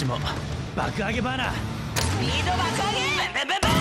ちも爆上げバナースピード爆上げブンブンブン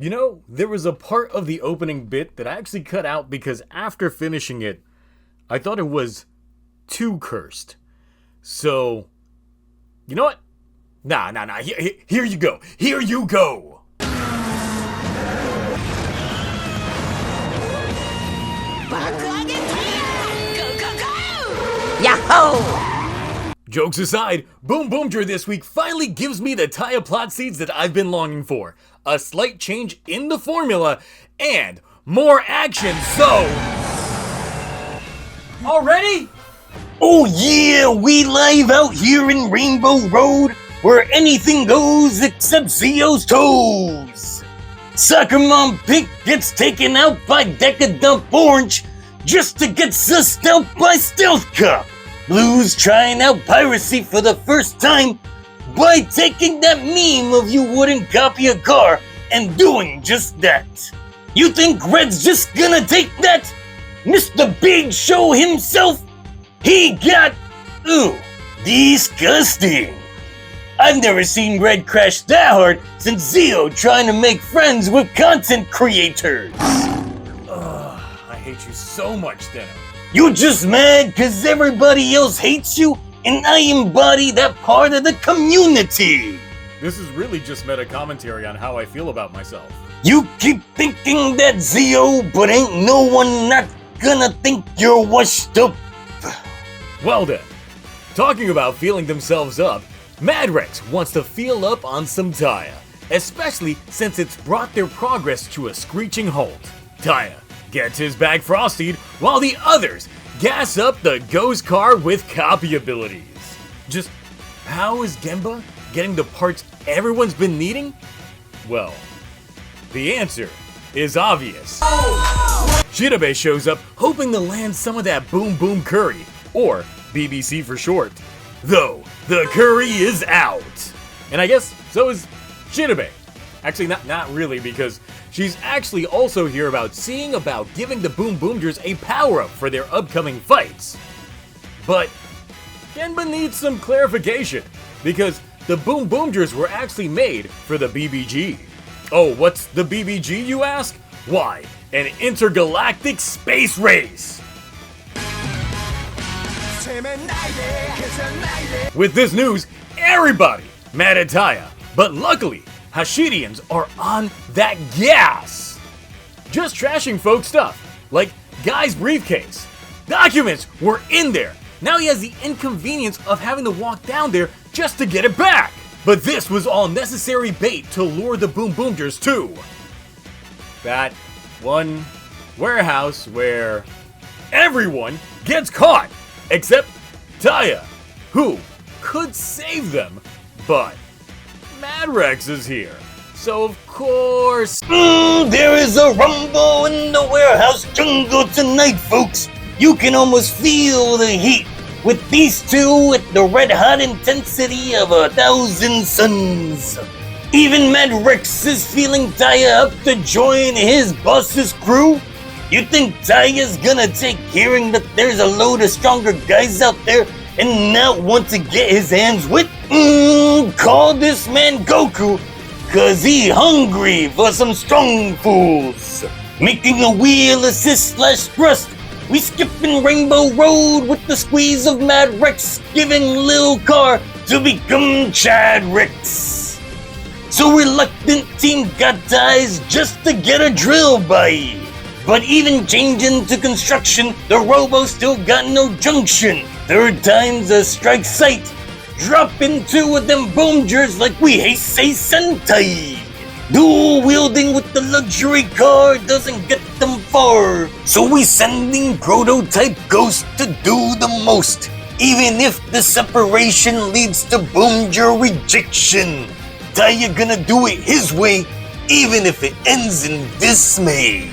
You know, there was a part of the opening bit that I actually cut out because after finishing it, I thought it was too cursed. So, you know what? Nah. Here you go. Here you go. Yahoo! Jokes aside, BoonBoomger this week finally gives me the Taya plot seeds that I've been longing for. A slight change in the formula, and more action, so... Already? Oh yeah, we live out here in Rainbow Road, where anything goes except Zio's toes. Soccer Mom Pink gets taken out by Decadump Orange just to get sussed out by Stealth Cop. Blue's trying out piracy for the first time by taking that meme of you wouldn't copy a car and doing just that. You think Red's just gonna take that? Mr. Big Show himself? He got... ooh, disgusting. I've never seen Red crash that hard since Zio trying to make friends with content creators. I hate you so much, Deno. You just mad cause everybody else hates you and I embody that part of the community. This is really just meta commentary on how I feel about myself. You keep thinking that Zio, but ain't no one not gonna think you're washed up. Well then, talking about feeling themselves up, Madrex wants to feel up on some Taya, especially since it's brought their progress to a screeching halt. Taya gets his bag frosted while the others gas up the ghost car with copy abilities. Just how is Gemba getting the parts everyone's been needing? Well, the answer is obvious. Shirabe shows up hoping to land some of that Boom Boom Curry, or BBC for short. Though, the curry is out. And I guess so is Shirabe. Actually, not really, because she's actually also here about seeing about giving the BoonBoomgers a power-up for their upcoming fights. But Genba needs some clarification, because the BoonBoomgers were actually made for the BBG. Oh, what's the BBG, you ask? Why, an intergalactic space race! With this news, everybody mad at Taya, but luckily, Hashidians are on that gas! Just trashing folk stuff, like Guy's briefcase. Documents were in there. Now he has the inconvenience of having to walk down there just to get it back. But this was all necessary bait to lure the BoonBoomgers to that one warehouse where everyone gets caught, except Taya, who could save them, but Madrex is here, so of course... there is a rumble in the warehouse jungle tonight, folks. You can almost feel the heat with these two at the red-hot intensity of 1,000 suns. Even Madrex is feeling Taya up to join his boss's crew. You think Taya's gonna take hearing that there's a load of stronger guys out there and not want to get his hands wet? Call this man Goku, cause he hungry for some strong fools. Making a wheel assist / thrust, we skipping Rainbow Road with the squeeze of Madrex giving Lil Car to become Chadrex. So reluctant team got ties just to get a drill by. But even changing to construction, the Robo still got no junction. Third time's a strike sight. Dropping two of them Boomgers like we hate say Sentai. Dual wielding with the luxury car doesn't get them far. So we sending prototype Ghost to do the most. Even if the separation leads to Boomger rejection. Taya gonna do it his way, even if it ends in dismay.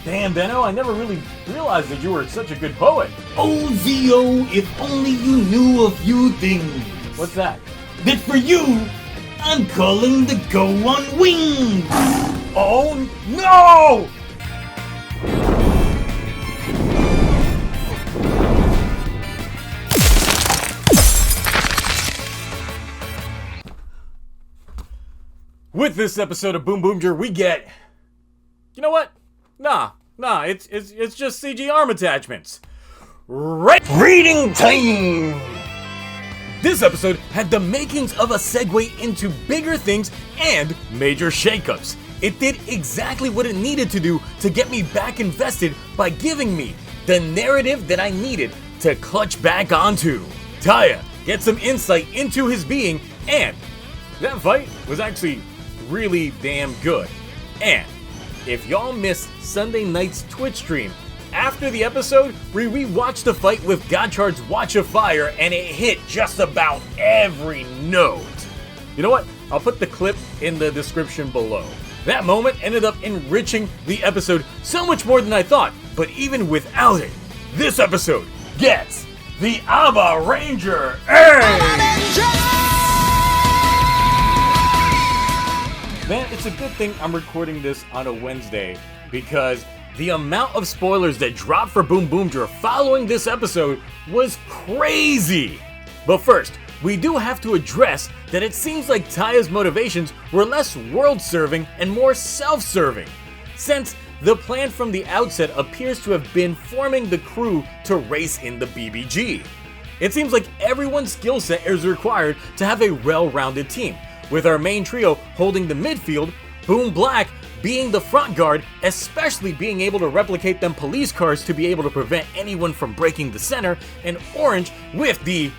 Damn, Benno, I never really realized that you were such a good poet. Oh, Zio, if only you knew a few things. What's that? That for you, I'm calling the Go on Wings. Oh, no! With this episode of BoonBoomger, we get... You know what? Nah, it's just CG arm attachments. Reading time! This episode had the makings of a segue into bigger things and major shakeups. It did exactly what it needed to do to get me back invested by giving me the narrative that I needed to clutch back onto. Taya gets some insight into his being, and that fight was actually really damn good. And if y'all missed Sunday night's Twitch stream, after the episode, we rewatched the fight with Gotchard's Watch of Fire, and it hit just about every note. You know what? I'll put the clip in the description below. That moment ended up enriching the episode so much more than I thought, but even without it, this episode gets the ABBA Ranger A! Man, it's a good thing I'm recording this on a Wednesday, because the amount of spoilers that dropped for BoonBoomger following this episode was crazy! But first, we do have to address that it seems like Taya's motivations were less world-serving and more self-serving, since the plan from the outset appears to have been forming the crew to race in the BBG. It seems like everyone's skill set is required to have a well-rounded team, with our main trio holding the midfield, Boom Black being the front guard, especially being able to replicate them police cars to be able to prevent anyone from breaking the center, and Orange with the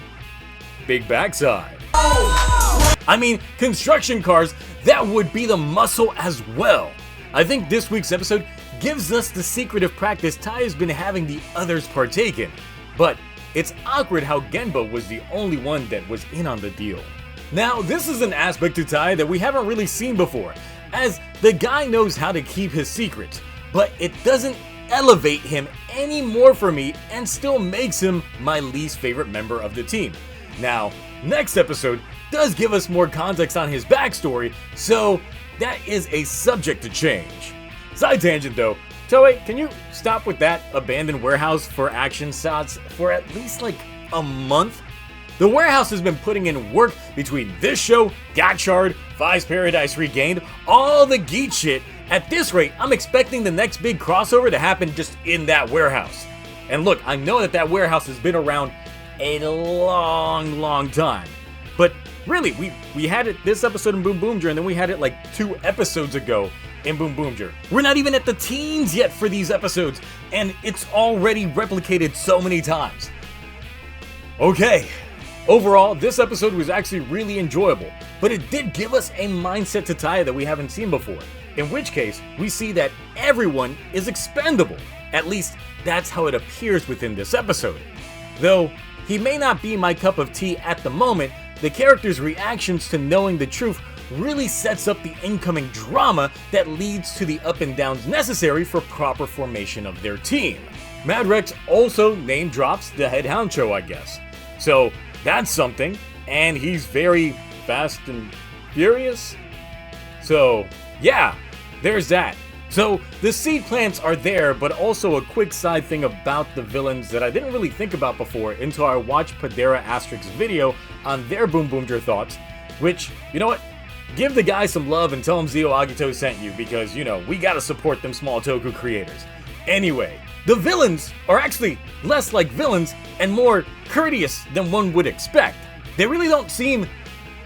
big backside. I mean, construction cars, that would be the muscle as well. I think this week's episode gives us the secretive practice Taya's been having the others partake in, but it's awkward how Genba was the only one that was in on the deal. Now, this is an aspect to Taya that we haven't really seen before, as the guy knows how to keep his secrets, but it doesn't elevate him any more for me and still makes him my least favorite member of the team. Now, next episode does give us more context on his backstory, so that is a subject to change. Side tangent though, Toei, can you stop with that abandoned warehouse for action shots for at least like a month? The warehouse has been putting in work between this show, Gotchard, Five's Paradise Regained, all the geek shit. At this rate, I'm expecting the next big crossover to happen just in that warehouse. And look, I know that warehouse has been around a long time. But really, we had it this episode in BoonBoomger, and then we had it like 2 episodes ago in BoonBoomger. We're not even at the teens yet for these episodes, and it's already replicated so many times. Okay. Overall, this episode was actually really enjoyable, but it did give us a mindset to Taya that we haven't seen before, in which case, we see that everyone is expendable. At least, that's how it appears within this episode. Though, he may not be my cup of tea at the moment, the character's reactions to knowing the truth really sets up the incoming drama that leads to the up and downs necessary for proper formation of their team. Mad Rex also name drops the head honcho, I guess. So, that's something, and he's very fast and furious. So, yeah, there's that. So, the seed plants are there, but also a quick side thing about the villains that I didn't really think about before until I watched Padera Asterix's video on their BoonBoomger thoughts, which, you know what? Give the guy some love and tell him Zio Agito sent you, because, you know, we gotta support them small toku creators. Anyway, the villains are actually less like villains and more courteous than one would expect. They really don't seem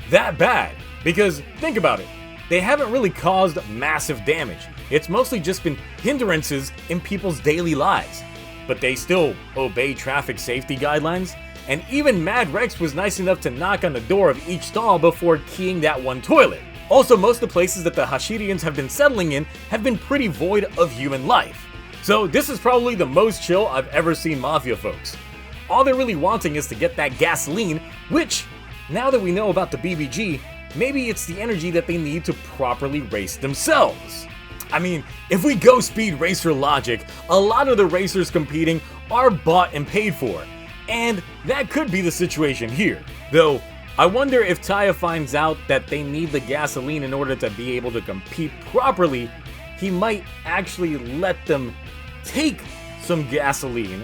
that bad, because think about it, they haven't really caused massive damage. It's mostly just been hindrances in people's daily lives, but they still obey traffic safety guidelines, and even Mad Rex was nice enough to knock on the door of each stall before keying that one toilet. Also, most of the places that the Hashirians have been settling in have been pretty void of human life. So this is probably the most chill I've ever seen Mafia folks. All they're really wanting is to get that gasoline, which, now that we know about the BBG, maybe it's the energy that they need to properly race themselves. I mean, if we go speed racer logic, a lot of the racers competing are bought and paid for, and that could be the situation here. Though, I wonder if Taya finds out that they need the gasoline in order to be able to compete properly, he might actually let them take some gasoline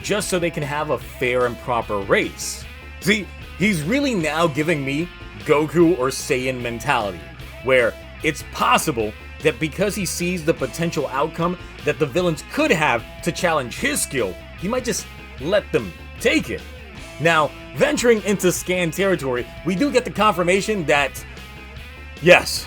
just so they can have a fair and proper race. See, he's really now giving me Goku or Saiyan mentality, where it's possible that because he sees the potential outcome that the villains could have to challenge his skill, he might just let them take it. Now, venturing into Scan territory, we do get the confirmation that, yes,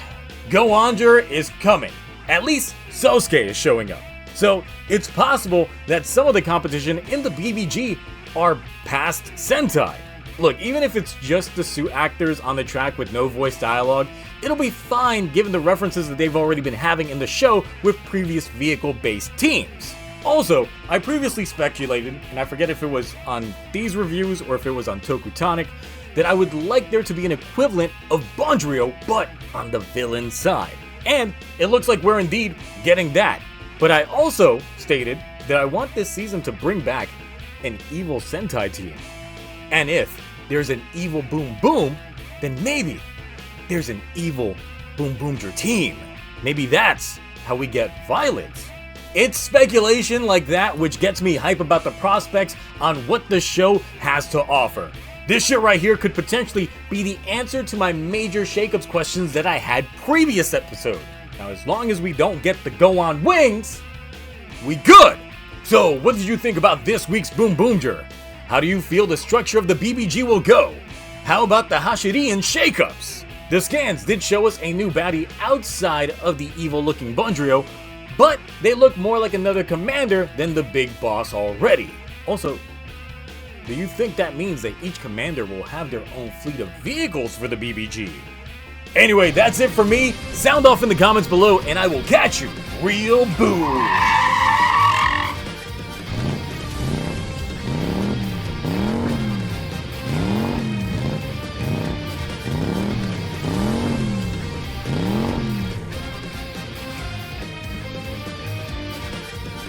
BoonBoomger is coming. At least Sosuke is showing up. So, it's possible that some of the competition in the BBG are past Sentai. Look, even if it's just the suit actors on the track with no voice dialogue, it'll be fine given the references that they've already been having in the show with previous vehicle-based teams. Also, I previously speculated, and I forget if it was on these reviews or if it was on Tokutonic, that I would like there to be an equivalent of Bondrio, but on the villain side. And it looks like we're indeed getting that. But I also stated that I want this season to bring back an evil Sentai team. And if there's an evil Boom Boom, then maybe there's an evil BoonBoomger team. Maybe that's how we get Violet. It's speculation like that which gets me hype about the prospects on what the show has to offer. This shit right here could potentially be the answer to my major shakeups questions that I had previous episode. Now, as long as we don't get the go on wings, we good. So, what did you think about this week's BoonBoomger? How do you feel the structure of the BBG will go? How about the Hashirian shakeups? The scans did show us a new baddie outside of the evil-looking Bondrio, but they look more like another commander than the big boss already. Also, do you think that means that each commander will have their own fleet of vehicles for the BBG? Anyway, that's it for me. Sound off in the comments below, and I will catch you real boom.